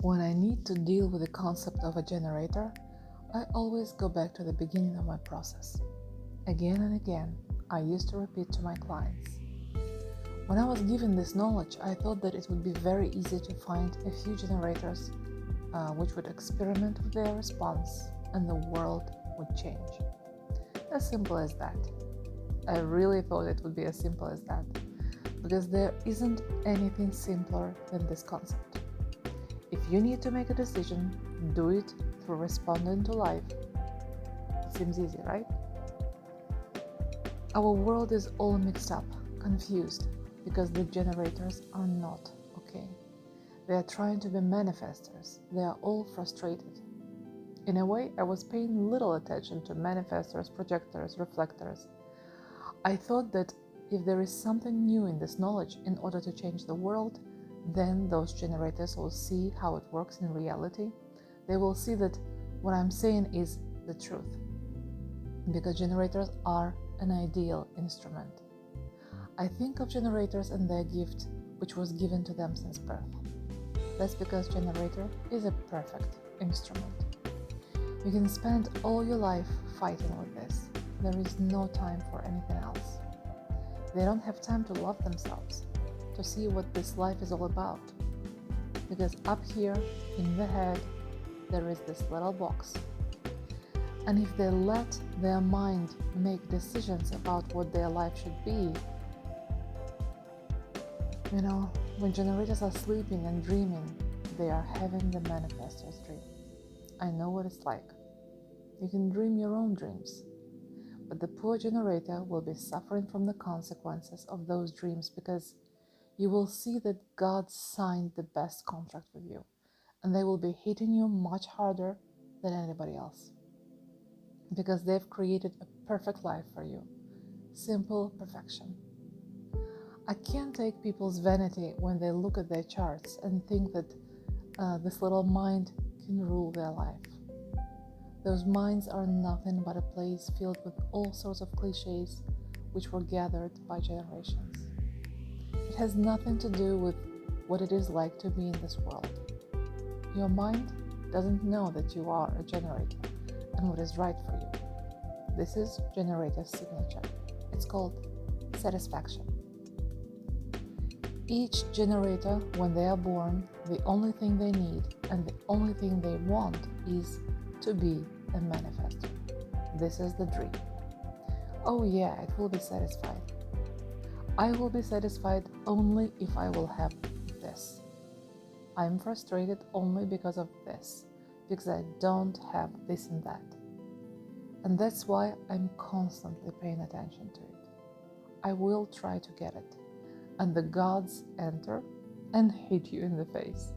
When I need to deal with the concept of a generator, I always go back to the beginning of my process. Again and again, I used to repeat to my clients. When I was given this knowledge, I thought that it would be very easy to find a few generators which would experiment with their response and the world would change. As simple as that. I really thought it would be as simple as that, because there isn't anything simpler than this concept. If you need to make a decision, do it through responding to life. It seems easy, right? Our world is all mixed up, confused, because the generators are not okay. They are trying to be manifestors. They are all frustrated. In a way, I was paying little attention to manifestors, projectors, reflectors. I thought that if there is something new in this knowledge in order to change the world, then those generators will see how it works in reality. They will see that what I'm saying is the truth, because generators are an ideal instrument. I think of generators and their gift, which was given to them since birth. That's because generator is a perfect instrument. You can spend all your life fighting with this. There is no time for anything else. They don't have time to love themselves, to see what this life is all about. Because up here in the head, there is this little box. And if they let their mind make decisions about what their life should be, when generators are sleeping and dreaming, they are having the manifestor's dream. I know what it's like. You can dream your own dreams, but the poor generator will be suffering from the consequences of those dreams, because you will see that God signed the best contract with you, and they will be hitting you much harder than anybody else, because they've created a perfect life for you. Simple perfection. I can't take people's vanity when they look at their charts and think that this little mind can rule their life. Those minds are nothing but a place filled with all sorts of cliches which were gathered by generations. It has nothing to do with what it is like to be in this world. Your mind doesn't know that you are a generator and what is right for you. This is generator's signature. It's called satisfaction. Each generator, when they are born, the only thing they need and the only thing they want is to be a manifestor. This is the dream. Oh yeah, it will be satisfied. I will be satisfied only if I will have this. I'm frustrated only because of this, because I don't have this and that. And that's why I'm constantly paying attention to it. I will try to get it. And the gods enter and hit you in the face.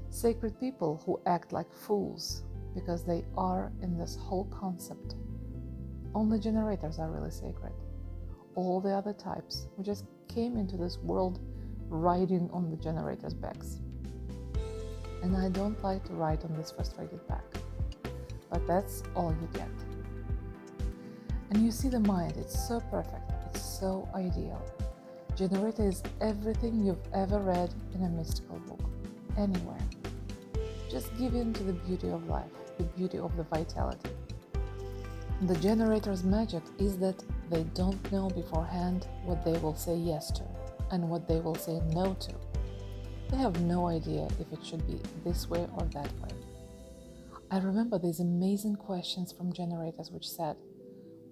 Sacred people who act like fools because they are in this whole concept. Only generators are really sacred. All the other types who just came into this world riding on the generators' backs. And I don't like to ride on this frustrated back. But that's all you get. And you see the mind, it's so perfect, it's so ideal. Generator is everything you've ever read in a mystical book, anywhere. Just give in to the beauty of life, the beauty of the vitality. The generator's magic is that they don't know beforehand what they will say yes to and what they will say no to. They have no idea if it should be this way or that way. I remember these amazing questions from generators which said,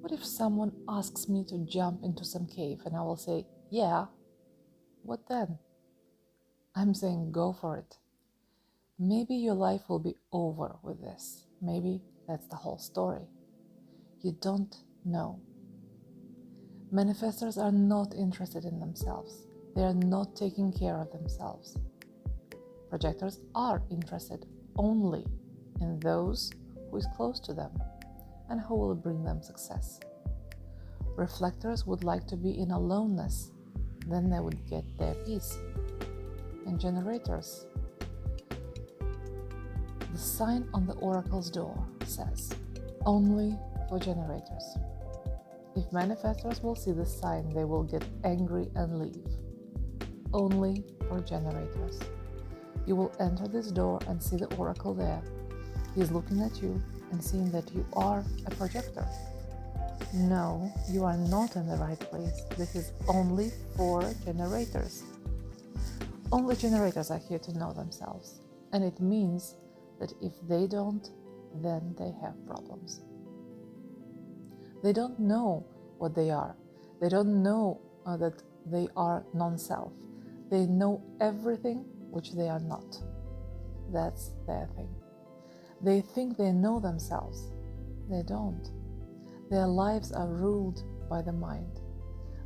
what if someone asks me to jump into some cave and I will say, yeah, what then? I'm saying go for it. Maybe your life will be over with this. Maybe that's the whole story. You don't know. Manifestors are not interested in themselves. They are not taking care of themselves. Projectors are interested only in those who is close to them and who will bring them success. Reflectors would like to be in aloneness, then they would get their peace. And generators, the sign on the oracle's door says, only for generators. If manifestors will see the sign, they will get angry and leave. Only for generators. You will enter this door and see the oracle there. He is looking at you and seeing that you are a projector. No, you are not in the right place. This is only for generators. Only generators are here to know themselves. And it means that if they don't, then they have problems. They don't know what they are. They don't know that they are non-self. They know everything which they are not. That's their thing. They think they know themselves. They don't. Their lives are ruled by the mind.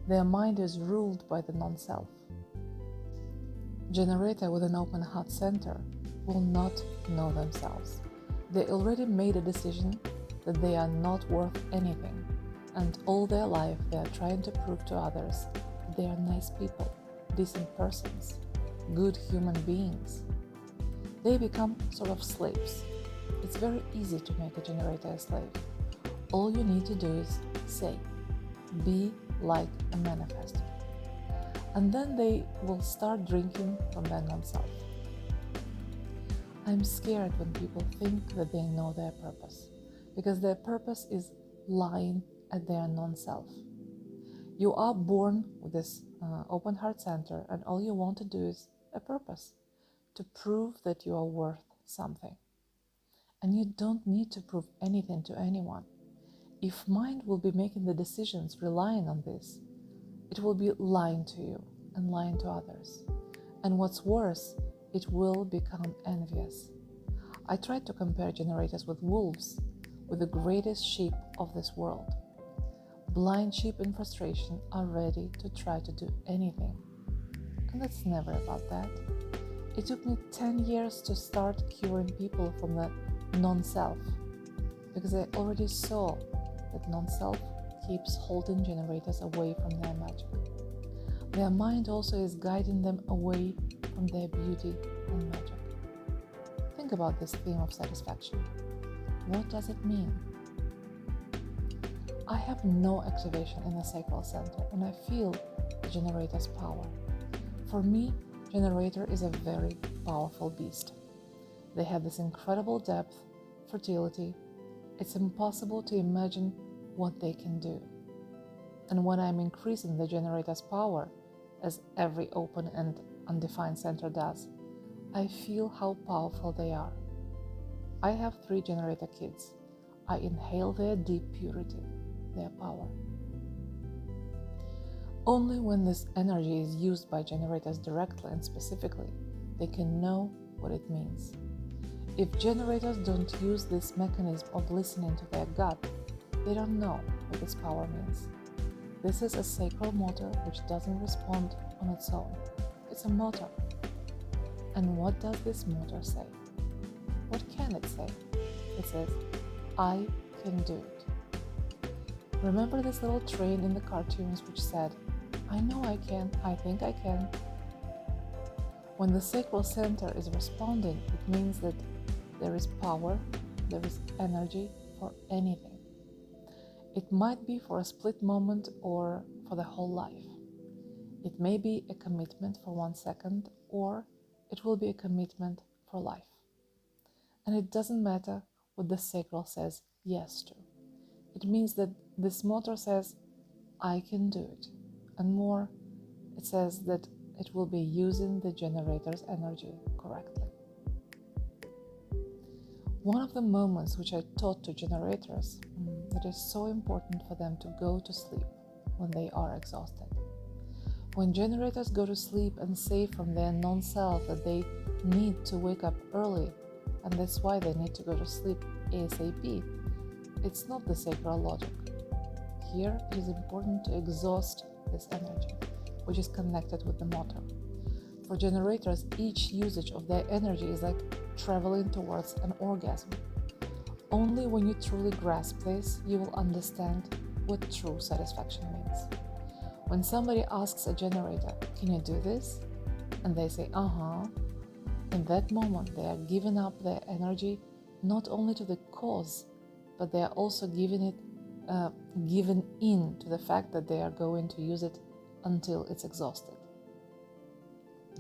Their mind is ruled by the non-self. Generator with an open heart center will not know themselves. They already made a decision that they are not worth anything, and all their life they are trying to prove to others that they are nice people, decent persons, good human beings. They become sort of slaves. It's very easy to make a generator a slave. All you need to do is say, be like a manifestor. And then they will start drinking from their non-self. I'm scared when people think that they know their purpose, because their purpose is lying at their non-self. You are born with this open heart center, and all you want to do is a purpose, to prove that you are worth something. And you don't need to prove anything to anyone. If mind will be making the decisions relying on this, it will be lying to you and lying to others. And what's worse, it will become envious. I tried to compare generators with wolves, with the greatest sheep of this world. Blind sheep in frustration are ready to try to do anything. And it's never about that. It took me 10 years to start curing people from the non-self, because I already saw that non-self keeps holding generators away from their magic. Their mind also is guiding them away from their beauty and magic. Think about this theme of satisfaction. What does it mean? I have no activation in the sacral center, and I feel the generator's power. For me, generator is a very powerful beast. They have this incredible depth, fertility. It's impossible to imagine what they can do. And when I'm increasing the generator's power, as every open and undefined center does, I feel how powerful they are. I have 3 generator kids. I inhale their deep purity, their power. Only when this energy is used by generators directly and specifically, they can know what it means. If generators don't use this mechanism of listening to their gut, they don't know what this power means. This is a sacral motor which doesn't respond on its own. It's a motor. And what does this motor say? What can it say? It says, I can do it. Remember this little train in the cartoons which said, I know I can, I think I can. When the sacral center is responding, it means that there is power, there is energy for anything. It might be for a split moment or for the whole life. It may be a commitment for 1 second, or it will be a commitment for life. And it doesn't matter what the sacral says yes to. It means that this motor says, I can do it. And more, it says that it will be using the generator's energy correctly. One of the moments which I taught to generators that is so important for them to go to sleep when they are exhausted. When generators go to sleep and say from their non-self that they need to wake up early, and that's why they need to go to sleep ASAP, it's not the sacral logic. Here it is important to exhaust this energy, which is connected with the motor. For generators, each usage of their energy is like traveling towards an orgasm. Only when you truly grasp this, you will understand what true satisfaction means. When somebody asks a generator, can you do this? And they say, in that moment they are giving up their energy not only to the cause, but they are also giving in to the fact that they are going to use it until it's exhausted.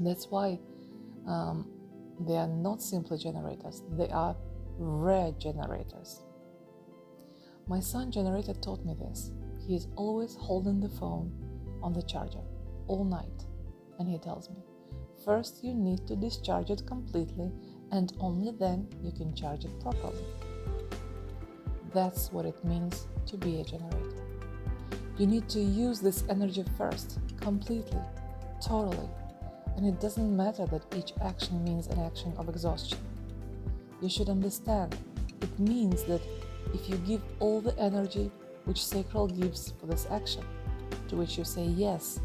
That's why They are not simply generators, they are regenerators. My son generator taught me this. He is always holding the phone on the charger all night, and he tells me, first you need to discharge it completely, and only then you can charge it properly. That's what it means to be a generator. You need to use this energy first, completely, totally, and it doesn't matter that each action means an action of exhaustion. You should understand, it means that if you give all the energy which sacral gives for this action, to which you say yes,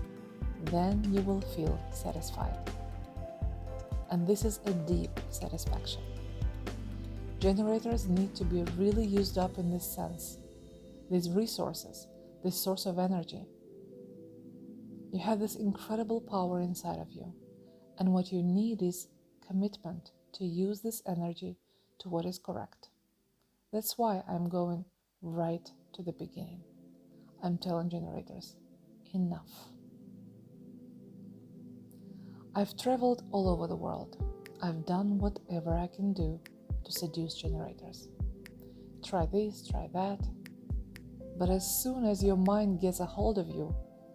then you will feel satisfied. And this is a deep satisfaction. Generators need to be really used up in this sense. These resources, this source of energy. You have this incredible power inside of you, and what you need is commitment to use this energy to what is correct. That's why I'm going right to the beginning. I'm telling generators, enough. I've traveled all over the world. I've done whatever I can do to seduce generators. Try this, try that. But as soon as your mind gets a hold of you,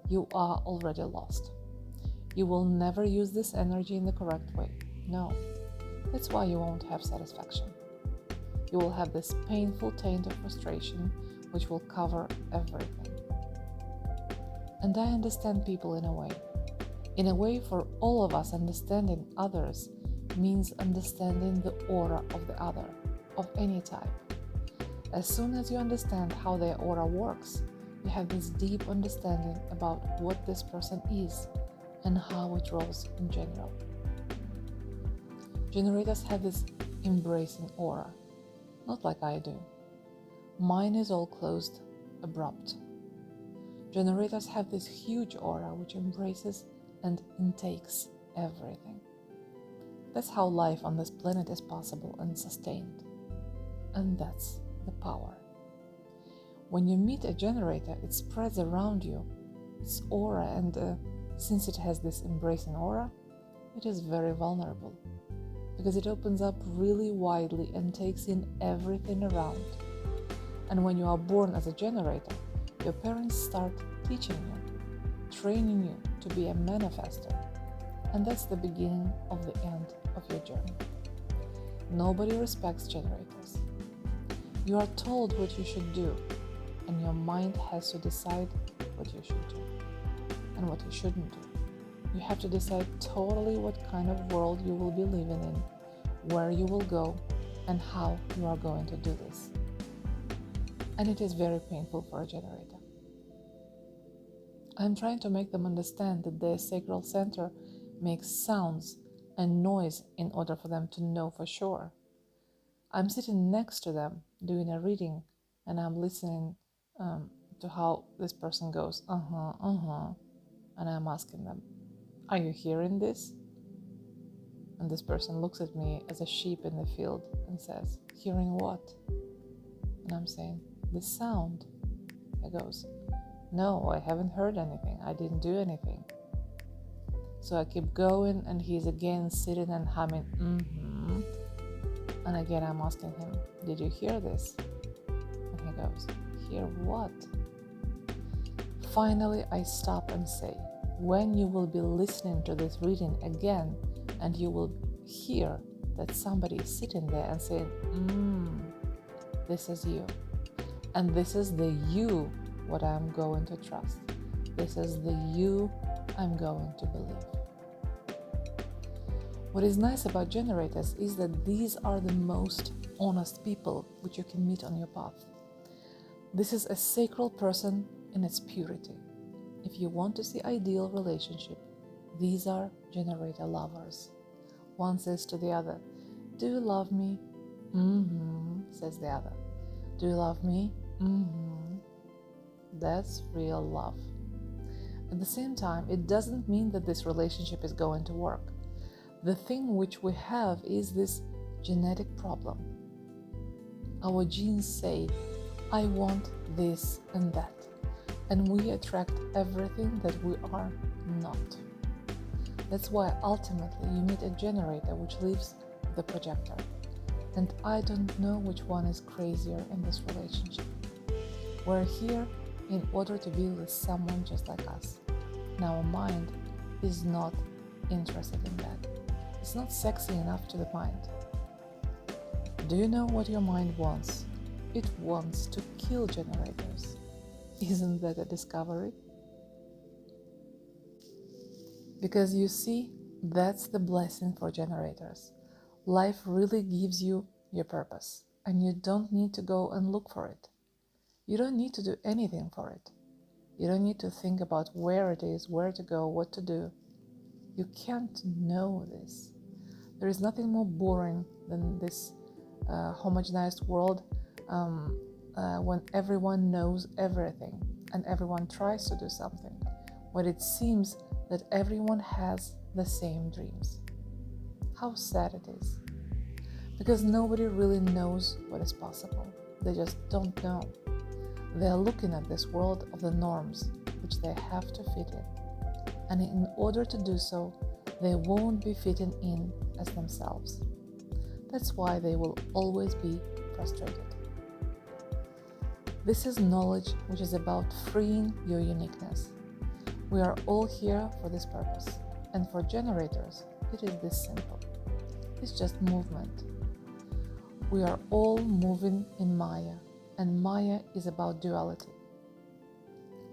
you are already lost. You will never use this energy in the correct way. No. That's why you won't have satisfaction. You will have this painful taint of frustration which will cover everything. And I understand people in a way. In a way, for all of us, understanding others means understanding the aura of the other, of any type. As soon as you understand how their aura works, you have this deep understanding about what this person is and how it rolls in general. Generators have this embracing aura, not like I do. Mine is all closed, abrupt. Generators have this huge aura which embraces and intakes everything. That's how life on this planet is possible and sustained. And that's the power. When you meet a generator, it spreads around you its aura, and since it has this embracing aura, it is very vulnerable because it opens up really widely and takes in everything around. And when you are born as a generator, your parents start teaching you, training you to be a manifester, and that's the beginning of the end of your journey. Nobody respects generators. You are told what you should do, and your mind has to decide what you should do and what you shouldn't do. You have to decide totally what kind of world you will be living in, where you will go, and how you are going to do this. And it is very painful for a generator. I'm trying to make them understand that their sacral center makes sounds and noise in order for them to know for sure. I'm sitting next to them doing a reading, and I'm listening to how this person goes, and I'm asking them, are you hearing this? And this person looks at me as a sheep in the field and says, hearing what? And I'm saying, this sound. He goes, no, I haven't heard anything. I didn't do anything. So I keep going, and he's again sitting and humming, And again I'm asking him, did you hear this? And he goes, hear what? Finally, I stop and say, when you will be listening to this reading again, and you will hear that somebody is sitting there and saying, this is you. And this is the you what I'm going to trust. This is the you I'm going to believe. What is nice about generators is that these are the most honest people which you can meet on your path. This is a sacral person in its purity. If you want to see ideal relationship, these are generator lovers. One says to the other, do you love me? Says the other. Do you love me? That's real love. At the same time, it doesn't mean that this relationship is going to work. The thing which we have is this genetic problem. Our genes say, I want this and that, and we attract everything that we are not. That's why ultimately you meet a generator which lives the projector. And I don't know which one is crazier in this relationship. We're here in order to be with someone just like us. And our mind is not interested in that. It's not sexy enough to the mind. Do you know what your mind wants? It wants to kill generators. Isn't that a discovery? Because you see, that's the blessing for generators. Life really gives you your purpose, and you don't need to go and look for it. You don't need to do anything for it. You don't need to think about where it is, where to go, what to do. You can't know this. There is nothing more boring than this homogenized world when everyone knows everything and everyone tries to do something, when it seems that everyone has the same dreams. How sad it is. Because nobody really knows what is possible. They just don't know. They are looking at this world of the norms which they have to fit in. And in order to do so, they won't be fitting in as themselves. That's why they will always be frustrated. This is knowledge which is about freeing your uniqueness. We are all here for this purpose. And for generators, it is this simple. It's just movement. We are all moving in Maya, and Maya is about duality.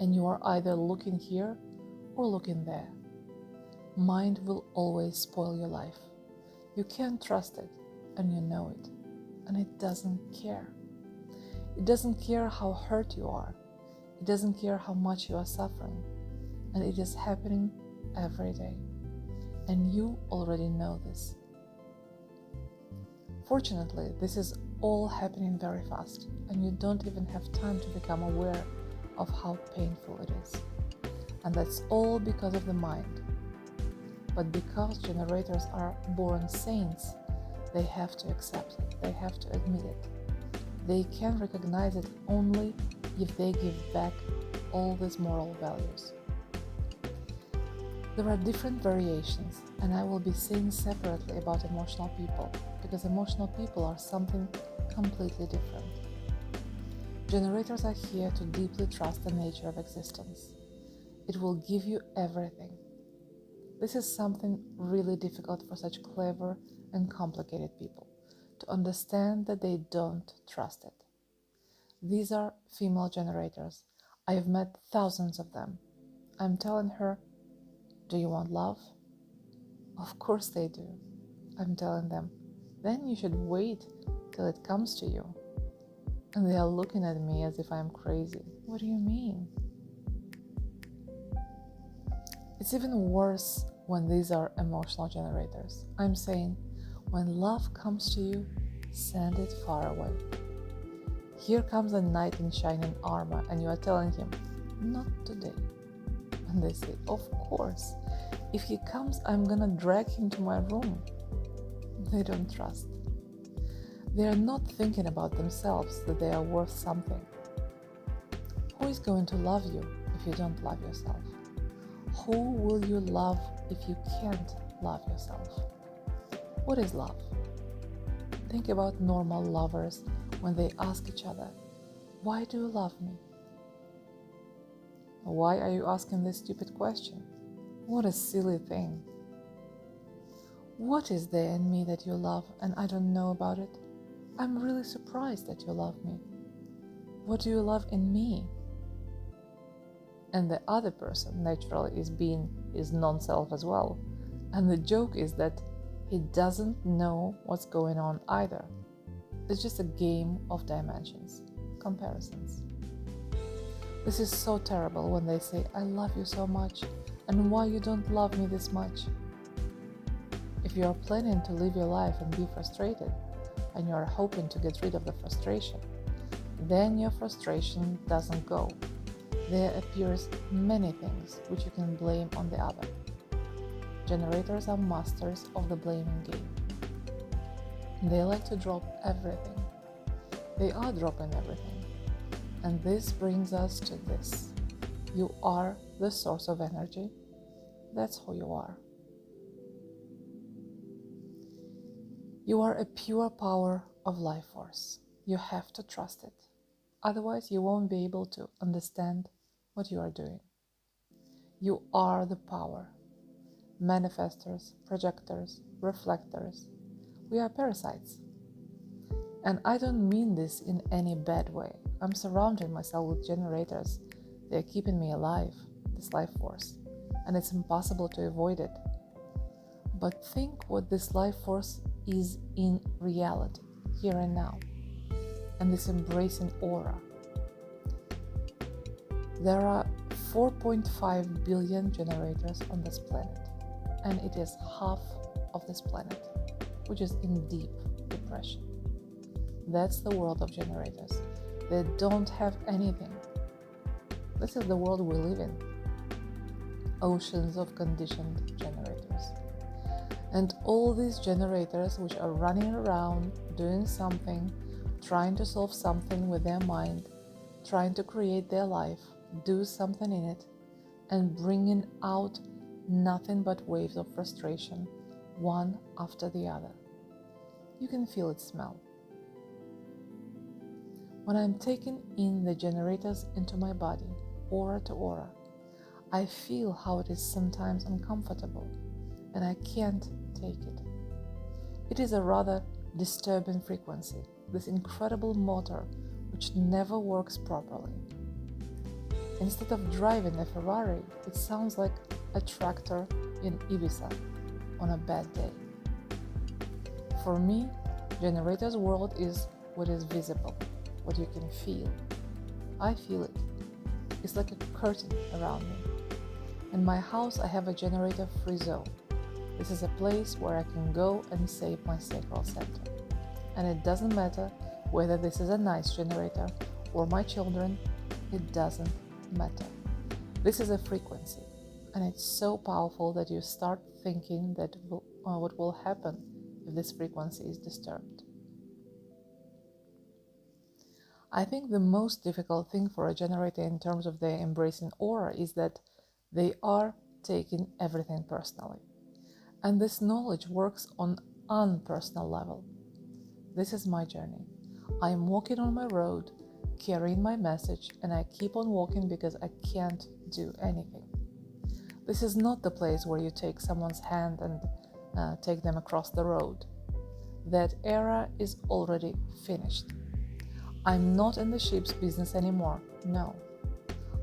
And you are either looking here or looking there. Mind will always spoil your life. You can't trust it, and you know it, and it doesn't care. It doesn't care how hurt you are. It doesn't care how much you are suffering, and it is happening every day. And you already know this. Fortunately, this is all happening very fast, and you don't even have time to become aware of how painful it is. And that's all because of the mind. But because generators are born saints, they have to accept it, they have to admit it. They can recognize it only if they give back all these moral values. There are different variations, and I will be saying separately about emotional people, because emotional people are something completely different. Generators are here to deeply trust the nature of existence. It will give you everything. This is something really difficult for such clever and complicated people, to understand that they don't trust it. These are female generators. I have met thousands of them. I'm telling her, do you want love? Of course they do. I'm telling them, then you should wait till it comes to you. And they are looking at me as if I'm crazy. What do you mean? It's even worse when these are emotional generators. I'm saying, when love comes to you, send it far away. Here comes a knight in shining armor, and you are telling him, not today. And they say, of course, if he comes, I'm gonna drag him to my room. They don't trust. They are not thinking about themselves, that they are worth something. Who is going to love you if you don't love yourself? Who will you love if you can't love yourself? What is love? Think about normal lovers when they ask each other, why do you love me? Why are you asking this stupid question? What a silly thing. What is there in me that you love and I don't know about it? I'm really surprised that you love me. What do you love in me? And the other person naturally is non-self as well. And the joke is that he doesn't know what's going on either. It's just a game of dimensions, comparisons. This is so terrible when they say, I love you so much, and why you don't love me this much? If you are planning to live your life and be frustrated, and you are hoping to get rid of the frustration, then your frustration doesn't go. There appears many things which you can blame on the other. Generators are masters of the blaming game. They like to drop everything. They are dropping everything. And this brings us to this. You are the source of energy. That's who you are. You are a pure power of life force. You have to trust it. Otherwise, you won't be able to understand what you are doing. You are the power. Manifestors, projectors, reflectors. We are parasites. And I don't mean this in any bad way. I'm surrounding myself with generators. They're keeping me alive, this life force, and it's impossible to avoid it. But think what this life force is in reality, here and now, and this embracing aura. There are 4.5 billion generators on this planet, and it is half of this planet, which is in deep depression. That's the world of generators. They don't have anything. This is the world we live in. Oceans of conditioned generators. And all these generators which are running around, doing something, trying to solve something with their mind, trying to create their life, do something in it, and bringing out nothing but waves of frustration, one after the other. You can feel its smell. When I'm taking in the generators into my body, aura to aura, I feel how it is sometimes uncomfortable, and I can't take it. It is a rather disturbing frequency, this incredible motor which never works properly. Instead of driving a Ferrari, it sounds like a tractor in Ibiza on a bad day. For me, generator's world is what is visible, what you can feel. I feel it. It's like a curtain around me. In my house, I have a generator-free zone. This is a place where I can go and save my sacral center. And it doesn't matter whether this is a nice generator or my children, it doesn't matter. This is a frequency, and it's so powerful that you start thinking that what will happen if this frequency is disturbed. I think the most difficult thing for a generator in terms of their embracing aura is that they are taking everything personally. And this knowledge works on an unpersonal level. This is my journey. I am walking on my road, carrying my message, and I keep on walking because I can't do anything. This is not the place where you take someone's hand and take them across the road. That era is already finished. I'm not in the sheep's business anymore, no.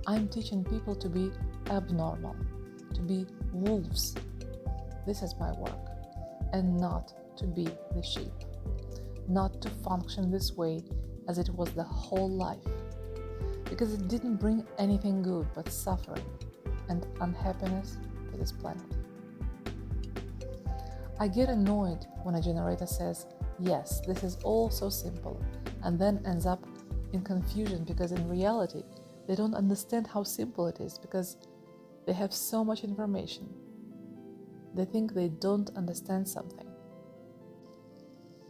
I'm teaching people to be abnormal, to be wolves. This is my work, and not to be the sheep, not to function this way as it was the whole life, because it didn't bring anything good but suffering and unhappiness to this planet. I get annoyed when a generator says, yes, this is all so simple, and then ends up in confusion because in reality, they don't understand how simple it is because they have so much information. They think they don't understand something.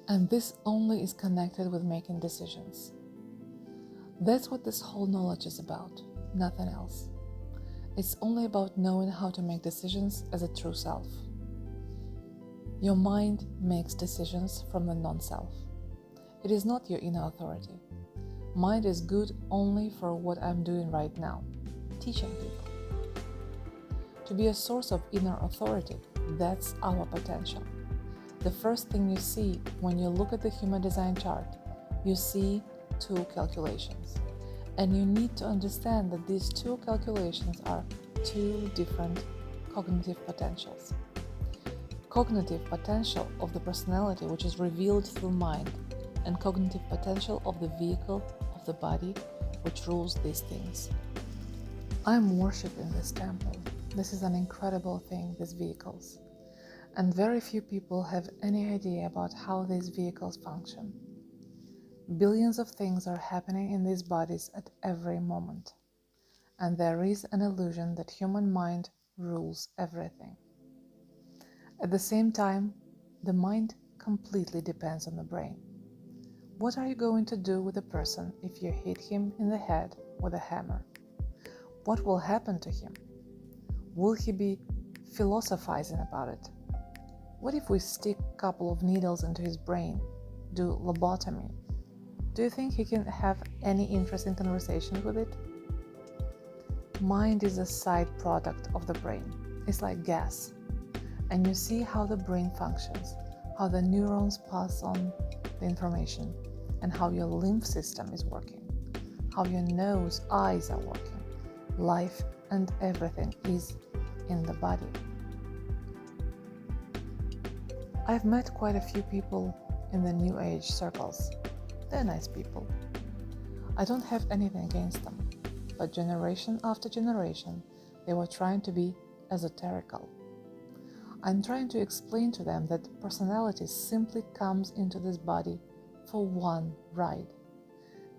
And this only is connected with making decisions. That's what this whole knowledge is about, nothing else. It's only about knowing how to make decisions as a true self. Your mind makes decisions from the non-self. It is not your inner authority. Mind is good only for what I'm doing right now, teaching people. To be a source of inner authority, that's our potential. The first thing you see when you look at the human design chart, you see two calculations. And you need to understand that these two calculations are two different cognitive potentials. Cognitive potential of the personality, which is revealed through mind, and cognitive potential of the vehicle of the body, which rules these things. I'm worshipping this temple. This is an incredible thing, these vehicles. And very few people have any idea about how these vehicles function. Billions of things are happening in these bodies at every moment. And there is an illusion that human mind rules everything. At the same time, the mind completely depends on the brain. What are you going to do with a person if you hit him in the head with a hammer? What will happen to him? Will he be philosophizing about it? What if we stick a couple of needles into his brain, do lobotomy? Do you think he can have any interesting conversations with it? Mind is a side product of the brain. It's like gas. And you see how the brain functions, how the neurons pass on the information, and how your lymph system is working, how your nose, eyes are working. Life and everything is in the body. I've met quite a few people in the New Age circles. They're nice people. I don't have anything against them, but generation after generation, they were trying to be esoterical. I'm trying to explain to them that personality simply comes into this body for one ride,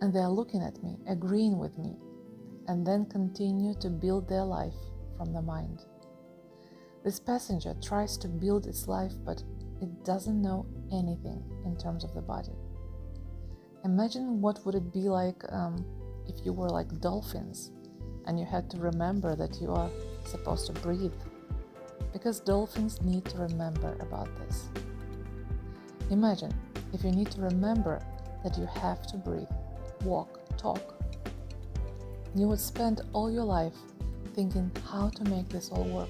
and they are looking at me, agreeing with me, and then continue to build their life from the mind. This passenger tries to build its life, but it doesn't know anything in terms of the body. Imagine what would it be like if you were like dolphins and you had to remember that you are supposed to breathe, because dolphins need to remember about this. Imagine if you need to remember that you have to breathe, walk, talk. You would spend all your life thinking how to make this all work.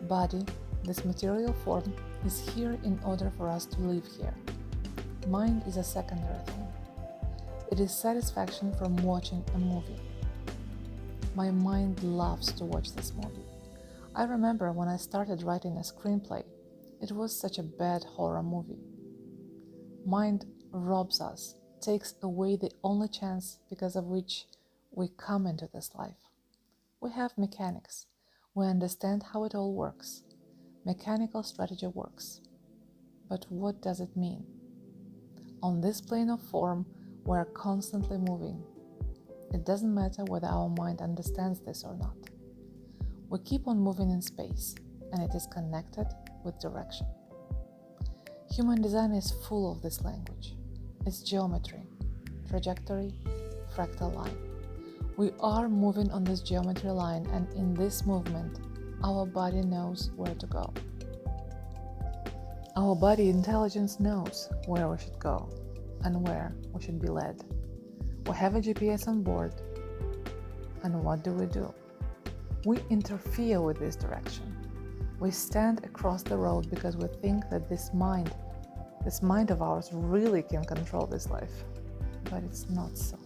Body, this material form, is here in order for us to live here. Mind is a secondary thing. It is satisfaction from watching a movie. My mind loves to watch this movie. I remember when I started writing a screenplay, it was such a bad horror movie. Mind robs us, takes away the only chance because of which we come into this life. We have mechanics. We understand how it all works. Mechanical strategy works. But what does it mean? On this plane of form, we are constantly moving. It doesn't matter whether our mind understands this or not. We keep on moving in space, and it is connected with direction. Human design is full of this language. It's geometry, trajectory, fractal line. We are moving on this geometry line, and in this movement, our body knows where to go. Our body intelligence knows where we should go and where we should be led. We have a GPS on board, and what do? We interfere with this direction. We stand across the road because we think that this mind of ours really can control this life. But it's not so.